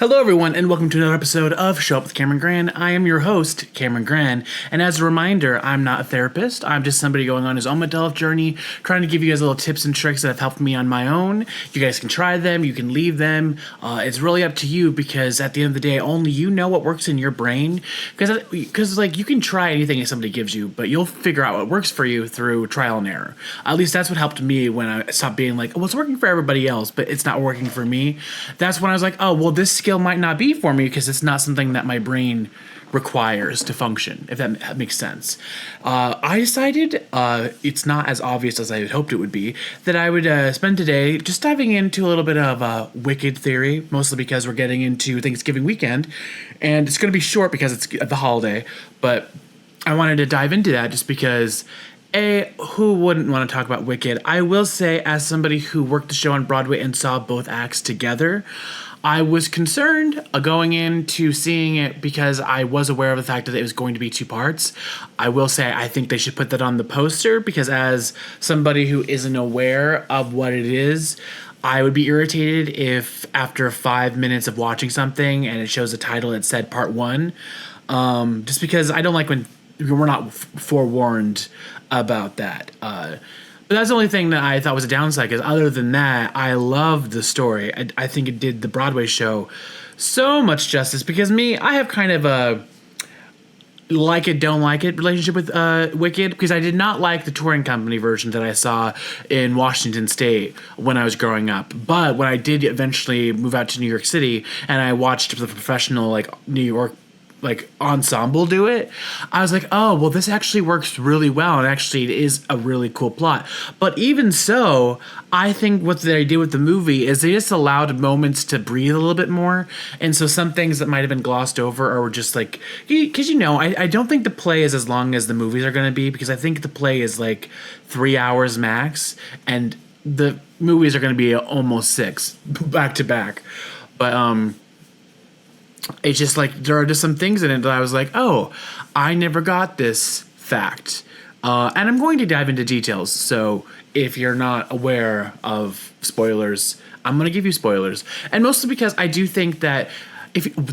Hello, everyone, and welcome to another episode of Show Up with Camron Gran. I am your host, Camron Gran, and as a reminder, I'm not a therapist. I'm just somebody going on his own mental health journey, trying to give you guys little tips and tricks that have helped me on my own. You guys can try them, you can leave them. It's really up to you because at the end of the day, only you know what works in your brain. Because like you can try anything that somebody gives you, but you'll figure out what works for you through trial and error. At least that's what helped me when I stopped being like, oh, it's working for everybody else, but it's not working for me. That's when I was like, oh, well, this skill might not be for me because it's not something that my brain requires to function, if that makes sense. I decided, it's not as obvious as I had hoped it would be, that I would spend today just diving into a little bit of Wicked theory, mostly because we're getting into Thanksgiving weekend, and it's going to be short because it's the holiday, but I wanted to dive into that just because who wouldn't want to talk about Wicked? I will say, as somebody who worked the show on Broadway and saw both acts together, I was concerned going into seeing it because I was aware of the fact that it was going to be two parts. I will say I think they should put that on the poster because as somebody who isn't aware of what it is, I would be irritated if after 5 minutes of watching something and it shows a title that said part one, just because I don't like when we're not forewarned about that. But that's the only thing that I thought was a downside, because other than that, I loved the story. I think it did the Broadway show so much justice, because I have kind of a like it, don't like it relationship with Wicked, because I did not like the touring company version that I saw in Washington State when I was growing up. But when I did eventually move out to New York City and I watched the professional New York ensemble do it, I was like, oh, well, this actually works really well, and actually it is a really cool plot. But even so, I think what they did with the movie is they just allowed moments to breathe a little bit more, and so some things that might have been glossed over or were just because I don't think the play is as long as the movies are going to be, because I think the play is 3 hours max, and the movies are going to be almost 6 back to back. But it's just there are just some things in it that I was like, oh, I never got this fact. And I'm going to dive into details. So if you're not aware of spoilers, I'm going to give you spoilers. And mostly because I do think that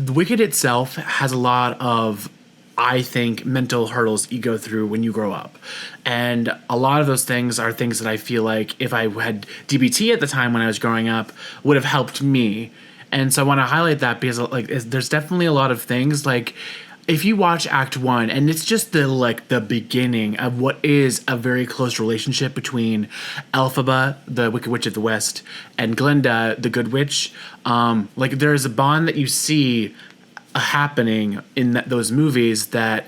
Wicked itself has a lot of, I think, mental hurdles you go through when you grow up. And a lot of those things are things that I feel like if I had DBT at the time when I was growing up would have helped me. And so I want to highlight that because there's definitely a lot of things if you watch Act 1, and it's just the beginning of what is a very close relationship between Elphaba, the Wicked Witch of the West, and Glinda, the Good Witch. There's a bond that you see happening in those movies that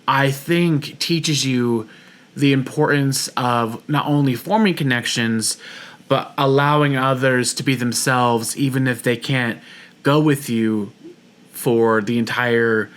I think teaches you the importance of not only forming connections, but allowing others to be themselves, even if they can't go with you for the entire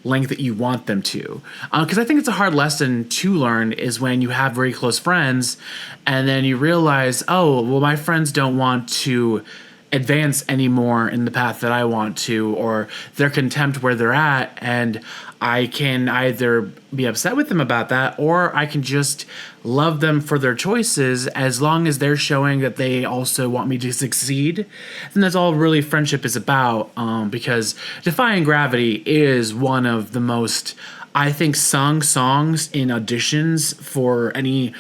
length that you want them to. Because I think it's a hard lesson to learn is when you have very close friends and then you realize, oh, well, my friends don't want to advance anymore in the path that I want to, or they're content where they're at, and I can either be upset with them about that, or I can just love them for their choices as long as they're showing that they also want me to succeed. And that's all really friendship is about, because Defying Gravity is one of the most, I think, sung songs in auditions for any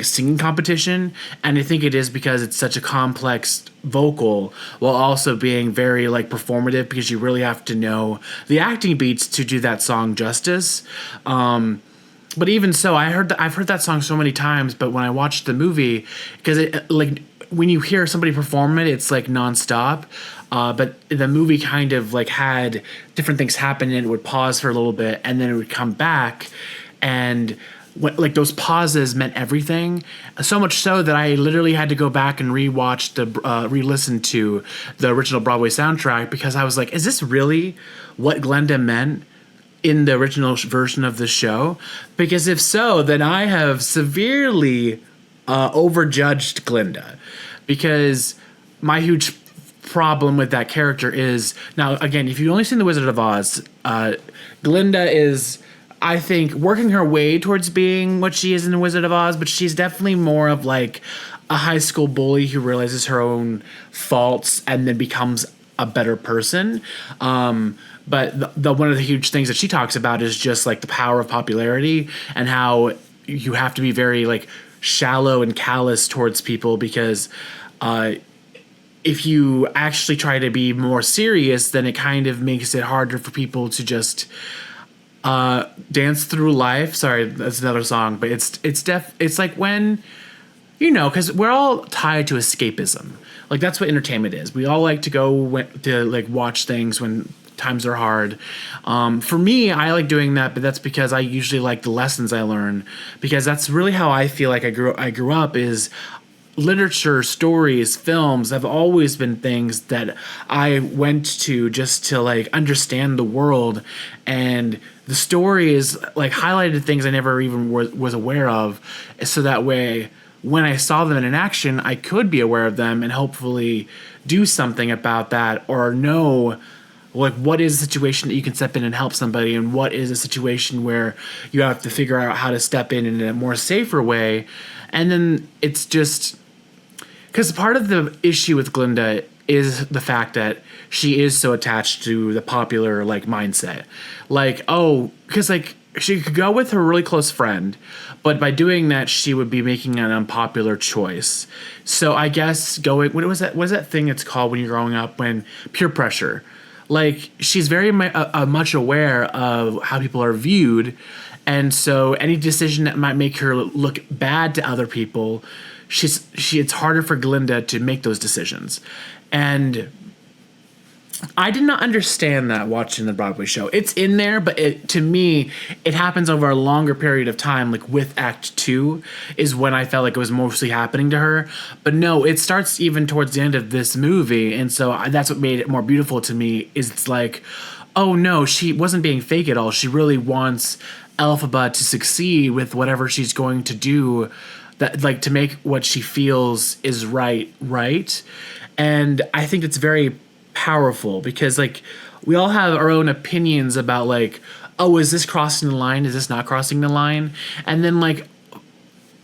singing competition, and I think it is because it's such a complex vocal while also being very performative, because you really have to know the acting beats to do that song justice. But even so, I've heard that song so many times, but when I watched the movie, because when you hear somebody perform it, it's nonstop. But the movie kind of had different things happen, and it would pause for a little bit, and then it would come back, and those pauses meant everything. So much so that I literally had to go back and re-listen to the original Broadway soundtrack, because I was like, is this really what Glenda meant in the original version of the show? Because if so, then I have severely overjudged Glinda, because my huge problem with that character is, now again, if you've only seen The Wizard of Oz, Glinda is, I think, working her way towards being what she is in The Wizard of Oz, but she's definitely more of a high school bully who realizes her own faults and then becomes a better person. But the one of the huge things that she talks about is just like the power of popularity and how you have to be very like shallow and callous towards people because if you actually try to be more serious, then it kind of makes it harder for people to just dance through life. Sorry, that's another song, but it's like when, because we're all tied to escapism. Like that's what entertainment is. We all like to go to like watch things when times are hard. For me, I like doing that, but that's because I usually like the lessons I learn, because that's really how I feel like I grew up is literature, stories, films have always been things that I went to just to like understand the world, and the stories like highlighted things I never even was aware of, so that way when I saw them in action, I could be aware of them and hopefully do something about that, or know like what is a situation that you can step in and help somebody, and what is a situation where you have to figure out how to step in a more safer way. And then it's just because part of the issue with Glinda is the fact that she is so attached to the popular like mindset. Like, oh, because like she could go with her really close friend, but by doing that, she would be making an unpopular choice. So I guess what was that thing it's called when you're growing up, when peer pressure. Like she's very much aware of how people are viewed, and so any decision that might make her look bad to other people, it's harder for Glinda to make those decisions. And I did not understand that watching the Broadway show. It's in there, but to me, it happens over a longer period of time. Like with Act 2 is when I felt like it was mostly happening to her. But no, it starts even towards the end of this movie. And so that's what made it more beautiful to me, is it's like, oh no, she wasn't being fake at all. She really wants Elphaba to succeed with whatever she's going to do, that like to make what she feels is right. And I think it's very powerful, because like we all have our own opinions about like, oh, is this crossing the line, is this not crossing the line? And then like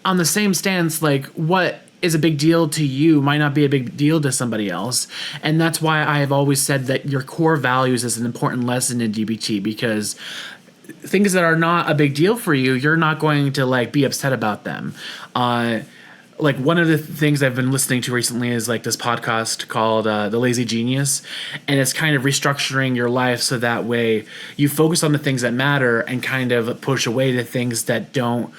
on the same stance, like what is a big deal to you might not be a big deal to somebody else. And that's why I have always said that your core values is an important lesson in DBT, because things that are not a big deal for you, you're not going to like be upset about them. Like one of the things I've been listening to recently is like this podcast called The Lazy Genius, and it's kind of restructuring your life so that way you focus on the things that matter and kind of push away the things that don't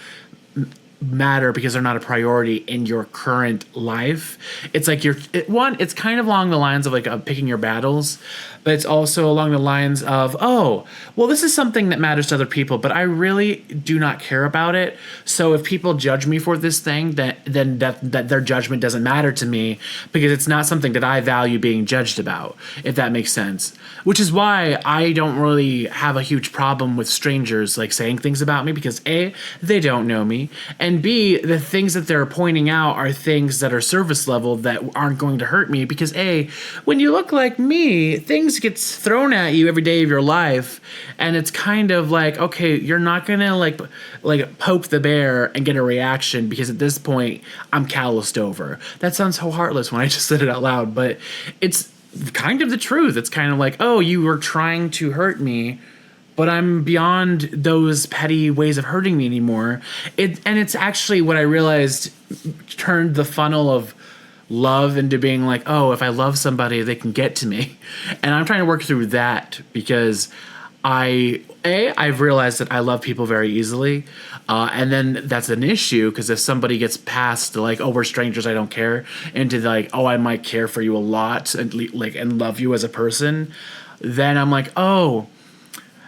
matter because they're not a priority in your current life. It's like it's kind of along the lines of like picking your battles, but it's also along the lines of, oh, well, this is something that matters to other people, but I really do not care about it. So if people judge me for this thing, then their judgment doesn't matter to me, because it's not something that I value being judged about, if that makes sense. Which is why I don't really have a huge problem with strangers like saying things about me, because A, they don't know me, and B, the things that they're pointing out are things that are surface level that aren't going to hurt me, because A, when you look like me, things gets thrown at you every day of your life, and it's kind of like, okay, you're not gonna like poke the bear and get a reaction, because at this point I'm calloused over. That sounds so heartless when I just said it out loud, but it's kind of the truth. It's kind of like, oh, you were trying to hurt me, but I'm beyond those petty ways of hurting me anymore. And it's actually what I realized turned the funnel of love into being like, oh, if I love somebody, they can get to me. And I'm trying to work through that, because I've realized that I love people very easily. And then that's an issue, because if somebody gets past the like, oh, we're strangers, I don't care, into the, like, oh, I might care for you a lot and love you as a person, then I'm like, oh,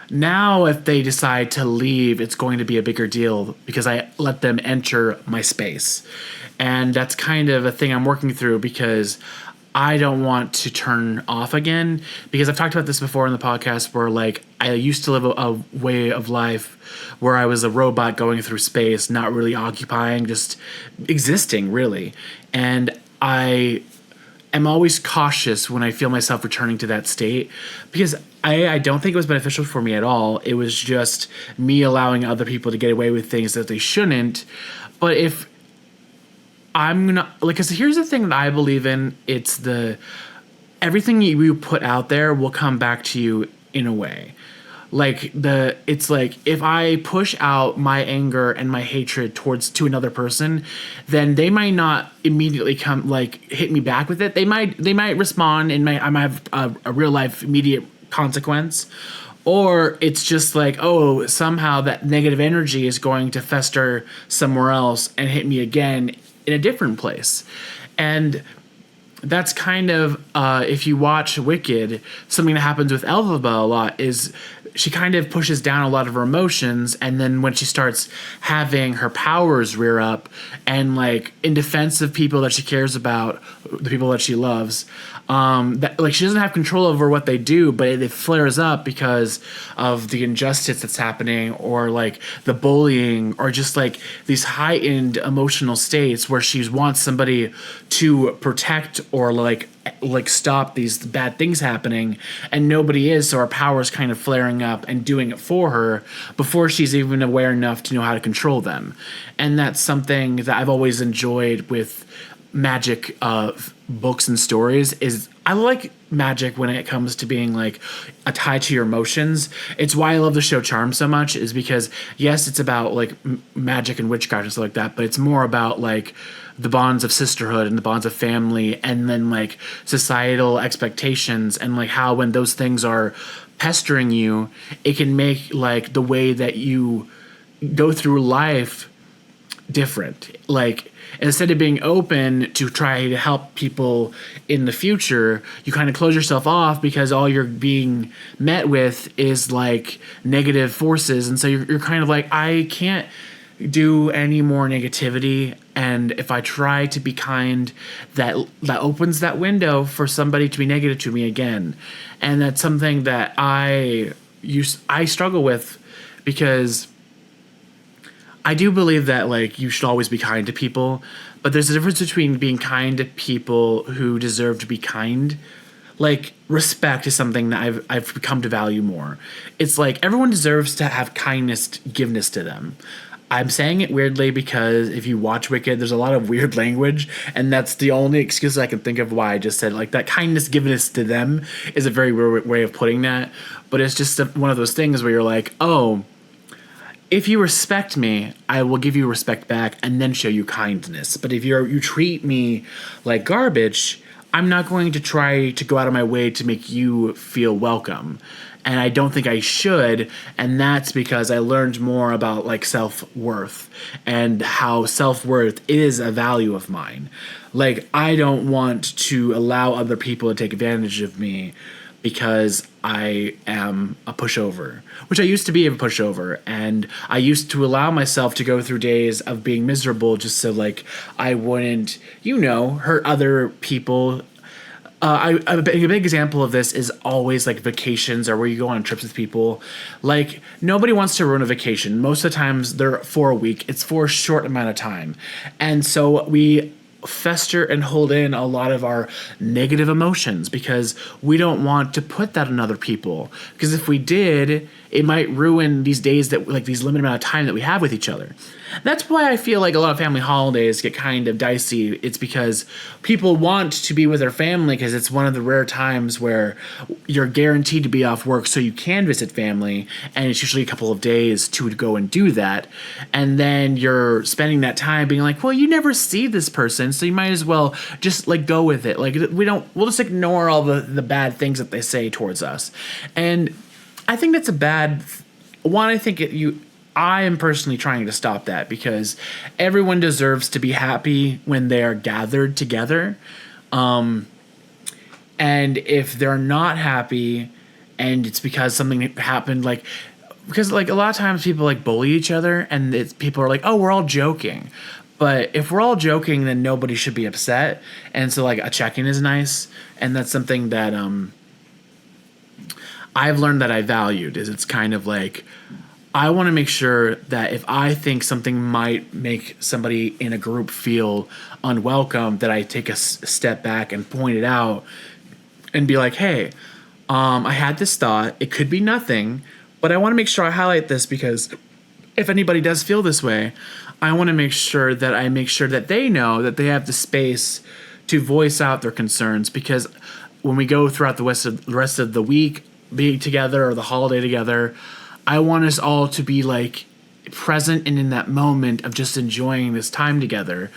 now if they decide to leave, it's going to be a bigger deal because I let them enter my space. And that's kind of a thing I'm working through, because I don't want to turn off again, because I've talked about this before in the podcast, where like I used to live a way of life where I was a robot going through space, not really occupying, just existing really. And I am always cautious when I feel myself returning to that state, because I don't think it was beneficial for me at all. It was just me allowing other people to get away with things that they shouldn't. But if I'm gonna, like, because here's the thing that I believe in, it's the everything you put out there will come back to you in a way. It's like if I push out my anger and my hatred to another person, then they might not immediately come hit me back with it. They might respond and I might have a real life immediate consequence, or it's just like, oh, somehow that negative energy is going to fester somewhere else and hit me again in a different place. And that's kind of, if you watch Wicked, something that happens with Elphaba a lot is she kind of pushes down a lot of her emotions, and then when she starts having her powers rear up and in defense of people that she cares about, the people that she loves, that she doesn't have control over what they do, but it flares up because of the injustice that's happening, or the bullying, or just these heightened emotional states where she wants somebody to protect or stop these bad things happening, and nobody is, so her power's kind of flaring up and doing it for her before she's even aware enough to know how to control them. And that's something that I've always enjoyed with magic books and stories. Is I like magic when it comes to being a tie to your emotions. It's why I love the show Charmed so much, is because yes, it's about magic and witchcraft and stuff like that, but it's more about the bonds of sisterhood and the bonds of family, and then societal expectations, and how when those things are pestering you, it can make the way that you go through life different. Instead of being open to try to help people in the future, you kind of close yourself off because all you're being met with is negative forces, and so you're kind of I can't do any more negativity, and if I try to be kind, that opens that window for somebody to be negative to me again. And that's something that I struggle with, because I do believe that you should always be kind to people, but there's a difference between being kind to people who deserve to be kind. Respect is something that I've come to value more. It's everyone deserves to have kindness giveness to them. I'm saying it weirdly because if you watch Wicked, there's a lot of weird language, and that's the only excuse I can think of why I just said that kindness givenness to them is a very weird way of putting that. But it's just one of those things where you're oh, if you respect me, I will give you respect back and then show you kindness. But if you treat me like garbage, I'm not going to try to go out of my way to make you feel welcome. And I don't think I should, and that's because I learned more about self-worth and how self-worth is a value of mine. I don't want to allow other people to take advantage of me because I am a pushover, which I used to be a pushover, and I used to allow myself to go through days of being miserable just so I wouldn't, hurt other people. A big example of this is always vacations, or where you go on trips with people. Nobody wants to ruin a vacation. Most of the times they're for a week. It's for a short amount of time. And so we fester and hold in a lot of our negative emotions because we don't want to put that on other people. Because if we did, it might ruin these days that these limited amount of time that we have with each other. That's why I feel a lot of family holidays get kind of dicey. It's because people want to be with their family because it's one of the rare times where you're guaranteed to be off work so you can visit family, and it's usually a couple of days to go and do that. And then you're spending that time being well, you never see this person, so you might as well just go with it. We'll just ignore all the bad things that they say towards us. And I think that's a bad one. I am personally trying to stop that because everyone deserves to be happy when they are gathered together. And if they're not happy and it's because something happened, because a lot of times people bully each other, and people are oh, we're all joking. But if we're all joking, then nobody should be upset. And so a check-in is nice. And that's something that I've learned that I valued, is it's kind of I want to make sure that if I think something might make somebody in a group feel unwelcome, that I take a step back and point it out and be hey, I had this thought. It could be nothing, but I want to make sure I highlight this because if anybody does feel this way, I want to make sure that they know that they have the space to voice out their concerns, because when we go throughout the rest of the week, being together or the holiday together, I want us all to be like present and in that moment of just enjoying this time together,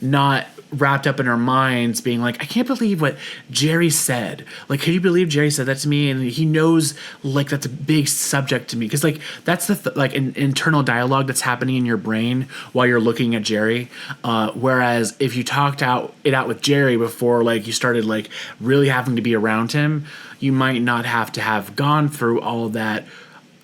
not wrapped up in our minds being like, I can't believe what Jerry said. Like, can you believe Jerry said that to me? And he knows like that's a big subject to me. Cause like that's the like an internal dialogue that's happening in your brain while you're looking at Jerry. Whereas if you talked it out with Jerry before like you started like really having to be around him, you might not have to have gone through all of that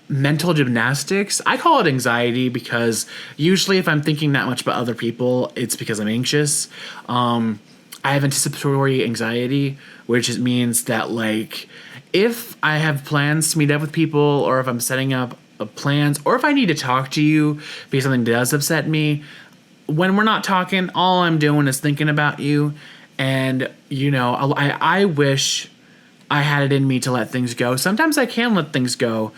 mental gymnastics. I call it anxiety because usually if I'm thinking that much about other people, it's because I'm anxious. I have anticipatory anxiety, which means that like if I have plans to meet up with people, or if I'm setting up plans, or if I need to talk to you because something does upset me, when we're not talking, all I'm doing is thinking about you. And you know, I wish I had it in me to let things go. Sometimes I can let things go,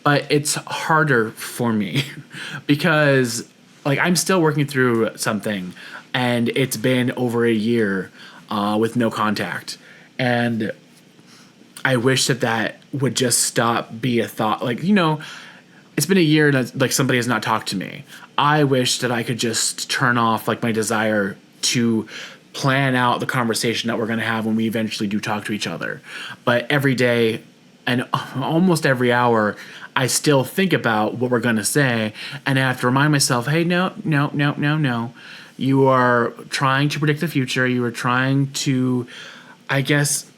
but it's harder for me because like I'm still working through something, and it's been over a year with no contact, and I wish that would just stop be a thought. Like, you know, it's been a year and like somebody has not talked to me. I wish that I could just turn off like my desire to plan out the conversation that we're going to have when we eventually do talk to each other. But every day and almost every hour, I still think about what we're going to say, and I have to remind myself, hey, no. You are trying to predict the future. You are trying to, I guess,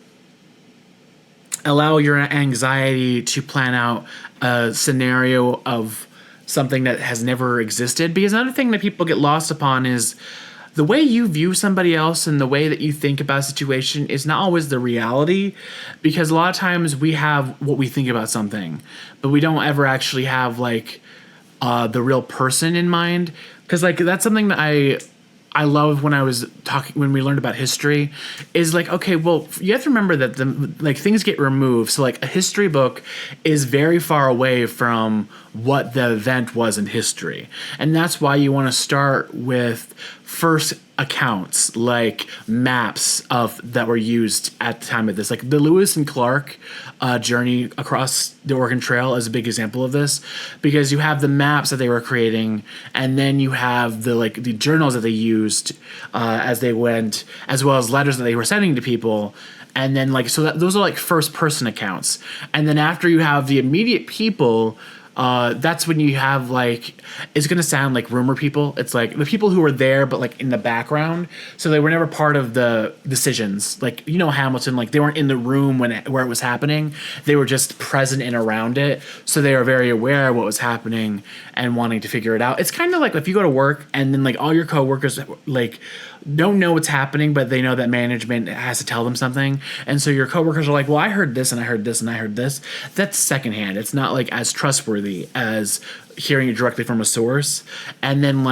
allow your anxiety to plan out a scenario of something that has never existed. Because another thing that people get lost upon is the way you view somebody else and the way that you think about a situation is not always the reality, because a lot of times we have what we think about something, but we don't ever actually have like the real person in mind. Because like that's something that I love when we learned about history is like, okay, well, you have to remember that like things get removed. So like a history book is very far away from what the event was in history. And that's why you want to start with first accounts, like maps that were used at the time of this. Like the Lewis and Clark journey across the Oregon Trail is a big example of this, because you have the maps that they were creating, and then you have the journals that they used as they went, as well as letters that they were sending to people. And then those are like first person accounts. And then after you have the immediate people, that's when you have it's going to sound like rumor people. It's like the people who were there, but like in the background. So they were never part of the decisions. Like, you know, Hamilton, like they weren't in the room where it was happening. They were just present and around it. So they were very aware of what was happening and wanting to figure it out. It's kind of like if you go to work and then like all your coworkers don't know what's happening, but they know that management has to tell them something. And so your coworkers are like, well, I heard this and I heard this and I heard this. That's secondhand. It's not like as trustworthy as hearing it directly from a source. And then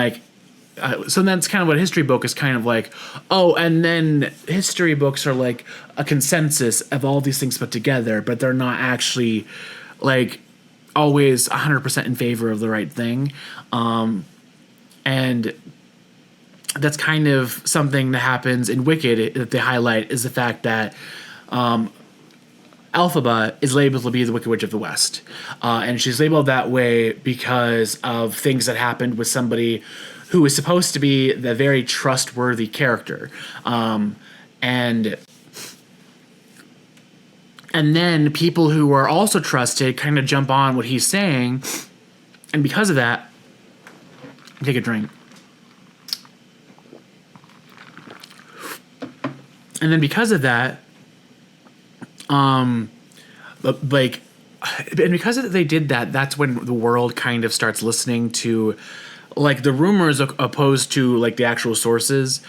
so that's kind of what a history book is kind of like. Oh, and then history books are like a consensus of all these things put together, but they're not actually like always 100% in favor of the right thing. And that's kind of something that happens in Wicked that they highlight, is the fact that Elphaba is labeled to be the Wicked Witch of the West. And she's labeled that way because of things that happened with somebody who is supposed to be the very trustworthy character. And then people who are also trusted kind of jump on what he's saying. And because of that, take a drink. And then because of that, and because they did that, that's when the world kind of starts listening to like the rumors opposed to like the actual sources.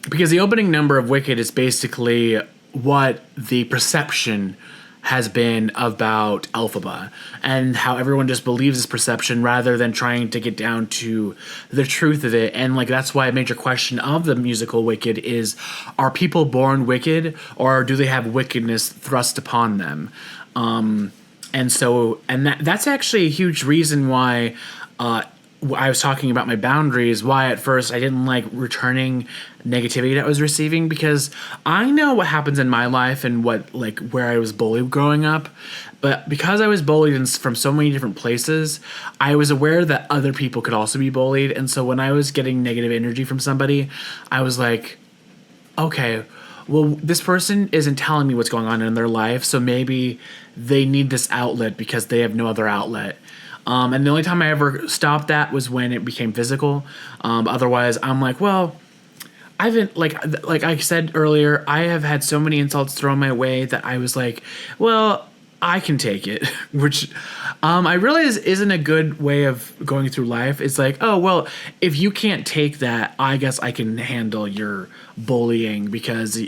Because the opening number of Wicked is basically what the perception has been about Elphaba, and how everyone just believes this perception rather than trying to get down to the truth of it. And like that's why a major question of the musical Wicked is, are people born wicked, or do they have wickedness thrust upon them? And that's actually a huge reason why I was talking about my boundaries, why at first I didn't like returning negativity that I was receiving, because I know what happens in my life and what, like, where I was bullied growing up. But because I was bullied from so many different places, I was aware that other people could also be bullied. And so when I was getting negative energy from somebody, I was like, okay, well, this person isn't telling me what's going on in their life, so maybe they need this outlet because they have no other outlet. And the only time I ever stopped that was when it became physical. Otherwise, I'm like, well, I've been like I said earlier, I have had so many insults thrown my way that I was like, well, I can take it, which I realize isn't a good way of going through life. It's like, oh, well, if you can't take that, I guess I can handle your bullying because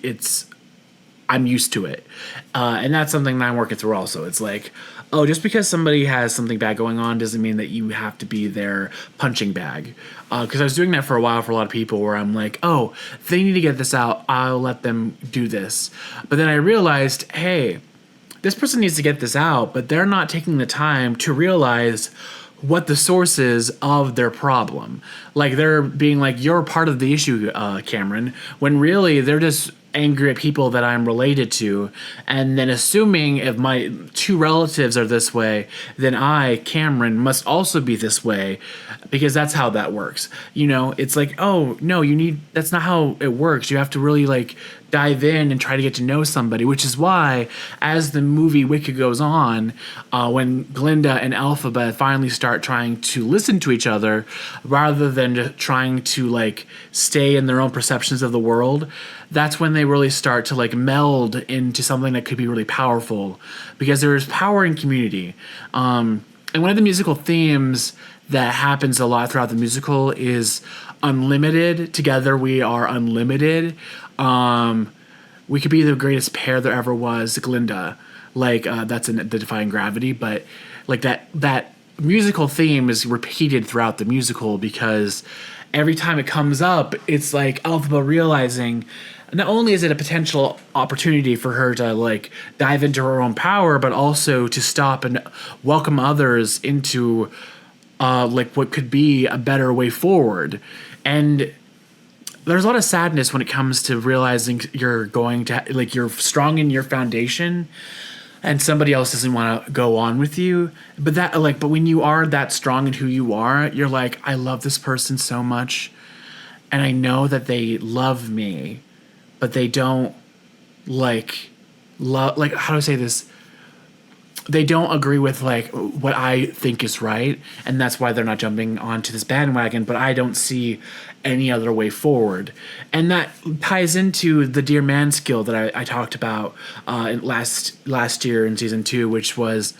I'm used to it. And that's something that I'm working through also. It's like, oh, just because somebody has something bad going on doesn't mean that you have to be their punching bag. Because I was doing that for a while for a lot of people where I'm like, oh, they need to get this out, I'll let them do this. But then I realized, hey, this person needs to get this out, but they're not taking the time to realize what the source is of their problem. Like, they're being like, you're part of the issue, Cameron, when really they're just angry at people that I'm related to, and then assuming if my two relatives are this way, then I, Cameron, must also be this way, because that's how that works. You know, it's like, oh, no, that's not how it works. You have to really, like, dive in and try to get to know somebody, which is why, as the movie Wicked goes on, when Glinda and Elphaba finally start trying to listen to each other, rather than just trying to, like, stay in their own perceptions of the world, that's when they really start to, like, meld into something that could be really powerful, because there is power in community. And one of the musical themes that happens a lot throughout the musical is unlimited. Together we are unlimited. We could be the greatest pair there ever was, Glinda. Like, that's in the Defying Gravity, but like that musical theme is repeated throughout the musical, because every time it comes up, it's like Elphaba realizing not only is it a potential opportunity for her to, like, dive into her own power, but also to stop and welcome others into like what could be a better way forward. And there's a lot of sadness when it comes to realizing you're going to, like, you're strong in your foundation and somebody else doesn't want to go on with you. But when you are that strong in who you are, you're like, I love this person so much, and I know that they love me, but they don't how do I say this? They don't agree with, like, what I think is right, and that's why they're not jumping onto this bandwagon, but I don't see any other way forward. And that ties into the Dear Man skill that I talked about last year in season 2, which was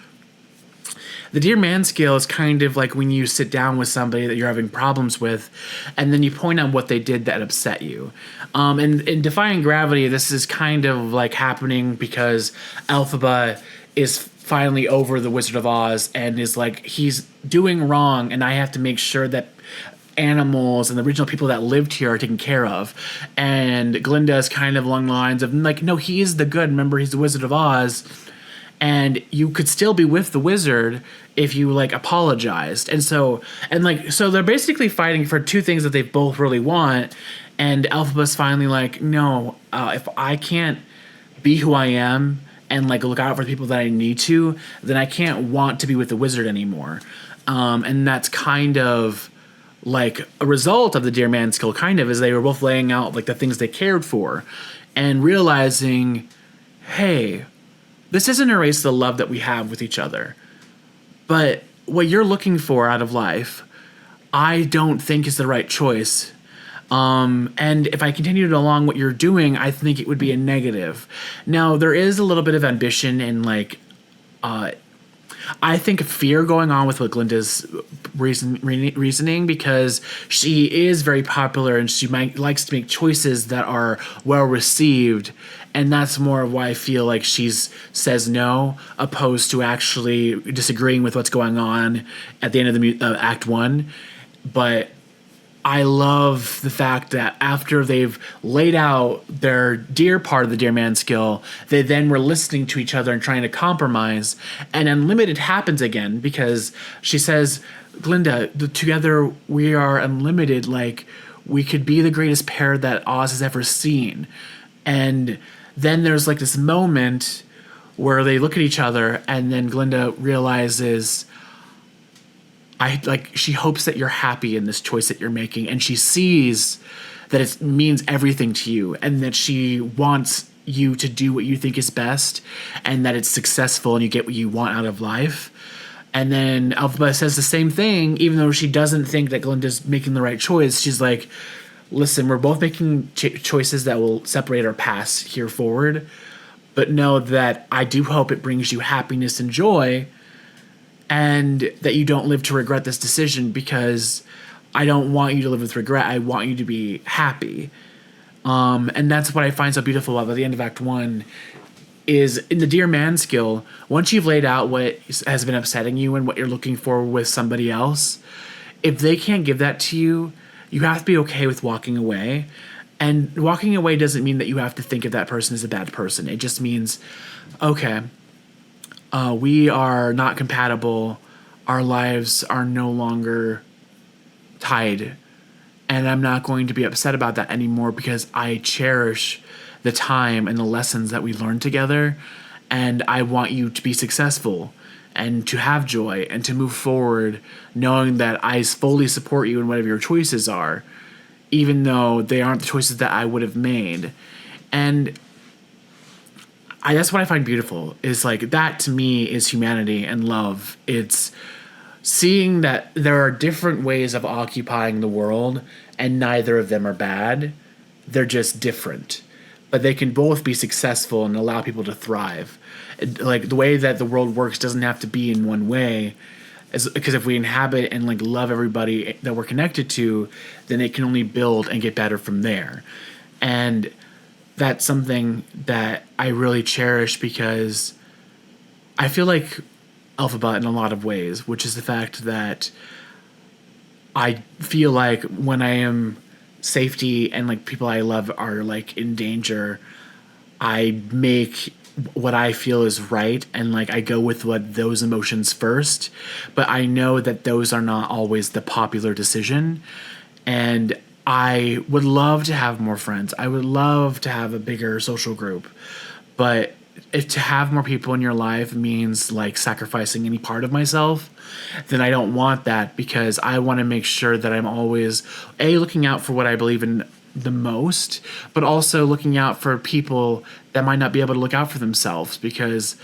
the Dear Man skill is kind of like when you sit down with somebody that you're having problems with, and then you point out what they did that upset you. And in Defying Gravity, this is kind of like happening because Elphaba is finally over the Wizard of Oz and is like, he's doing wrong, and I have to make sure that animals and the original people that lived here are taken care of. And Glinda is kind of along the lines of, like, no, he is the good. Remember, he's the Wizard of Oz. And you could still be with the wizard if you, like, apologized. And so they're basically fighting for two things that they both really want. And Elphaba's finally like, no, if I can't be who I am and, like, look out for the people that I need to, then I can't want to be with the wizard anymore. And that's kind of like a result of the Dear Man skill, kind of, as they were both laying out, like, the things they cared for and realizing, hey, this doesn't erase the love that we have with each other, but what you're looking for out of life, I don't think is the right choice. And if I continued along what you're doing, I think it would be a negative. Now, there is a little bit of ambition and, like, I think fear going on with what Glinda's reasoning, because she is very popular and she likes to make choices that are well received, and that's more of why I feel like she says no, opposed to actually disagreeing with what's going on at the end of the Act 1. But I love the fact that after they've laid out their deer part of the dear man skill, they then were listening to each other and trying to compromise. And Unlimited happens again because she says, Glinda, together we are unlimited. Like, we could be the greatest pair that Oz has ever seen. And then there's like this moment where they look at each other, and then Glinda realizes, she hopes that you're happy in this choice that you're making, and she sees that it means everything to you, and that she wants you to do what you think is best, and that it's successful and you get what you want out of life. And then Alphaba says the same thing, even though she doesn't think that Glinda's making the right choice. She's like, listen, we're both making choices that will separate our paths here forward, but know that I do hope it brings you happiness and joy, and that you don't live to regret this decision, because I don't want you to live with regret. I want you to be happy. And that's what I find so beautiful about the end of Act 1 is in the Dear Man skill, once you've laid out what has been upsetting you and what you're looking for with somebody else, if they can't give that to you, you have to be okay with walking away. And walking away doesn't mean that you have to think of that person as a bad person. It just means, okay, we are not compatible. Our lives are no longer tied. And I'm not going to be upset about that anymore, because I cherish the time and the lessons that we learned together. And I want you to be successful and to have joy and to move forward, knowing that I fully support you in whatever your choices are, even though they aren't the choices that I would have made. And that's what I find beautiful, is like, that to me is humanity and love. It's seeing that there are different ways of occupying the world, and neither of them are bad. They're just different, but they can both be successful and allow people to thrive. Like, the way that the world works doesn't have to be in one way, because if we inhabit and like love everybody that we're connected to, then it can only build and get better from there. And that's something that I really cherish, because I feel like Alphaba in a lot of ways, which is the fact that I feel like when I am safety and like people I love are like in danger, I make what I feel is right, and like I go with what those emotions first, but I know that those are not always the popular decision. And I would love to have more friends. I would love to have a bigger social group, but if to have more people in your life means like sacrificing any part of myself, then I don't want that, because I want to make sure that I'm always looking out for what I believe in the most, but also looking out for people that might not be able to look out for themselves, because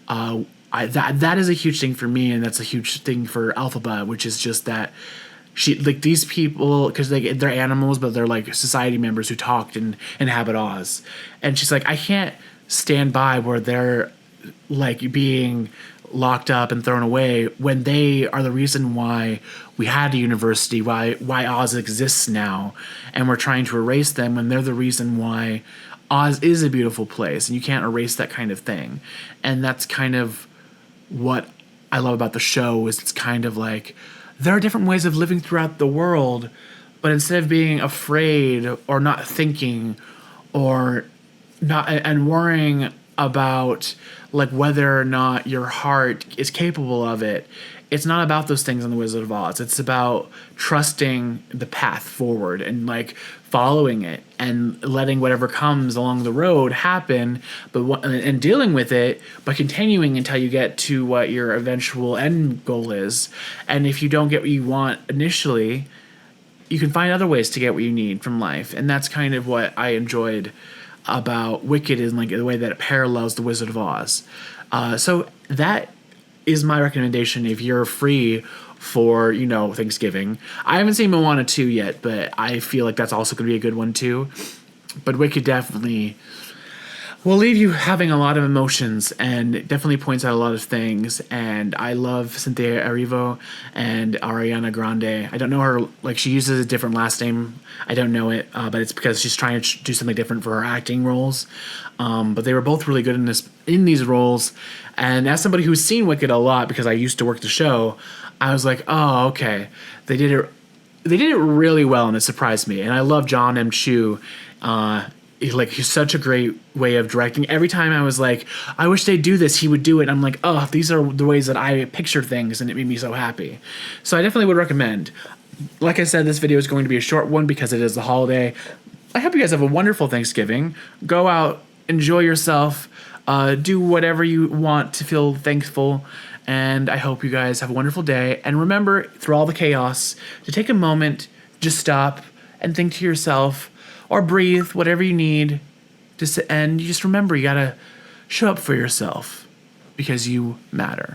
that is a huge thing for me, and that's a huge thing for Alphaba, which is just that she, like, these people, because they're animals, but they're like society members who talked and inhabit Oz, and she's like, I can't stand by where they're like being locked up and thrown away when they are the reason why we had a university, why Oz exists now, and we're trying to erase them when they're the reason why Oz is a beautiful place, and you can't erase that kind of thing. And that's kind of what I love about the show, is it's kind of like there are different ways of living throughout the world, but instead of being afraid or not thinking or not and worrying about like whether or not your heart is capable of it, it's not about those things in the Wizard of Oz. It's about trusting the path forward and like following it and letting whatever comes along the road happen, and dealing with it, but continuing until you get to what your eventual end goal is. And if you don't get what you want initially, you can find other ways to get what you need from life. And that's kind of what I enjoyed about Wicked, is like the way that it parallels the Wizard of Oz. So that is my recommendation if you're free for, Thanksgiving. I haven't seen Moana 2 yet, but I feel like that's also going to be a good one too. But Wicked definitely will leave you having a lot of emotions, and it definitely points out a lot of things. And I love Cynthia Erivo and Ariana Grande. I don't know her, like, she uses a different last name. I don't know it, but it's because she's trying to do something different for her acting roles. But they were both really good in these roles. And as somebody who's seen Wicked a lot, because I used to work the show, I was like, oh, okay. They did it they did it really well, and it surprised me. And I love John M. Chu. He's such a great way of directing. Every time I was like, I wish they'd do this, he would do it. I'm like, oh, these are the ways that I picture things, and it made me so happy. So I definitely would recommend. Like I said, this video is going to be a short one because it is the holiday. I hope you guys have a wonderful Thanksgiving. Go out, enjoy yourself, do whatever you want to feel thankful, and I hope you guys have a wonderful day. And remember, through all the chaos, to take a moment, just stop and think to yourself, or breathe, whatever you need. And you just remember, you gotta show up for yourself because you matter.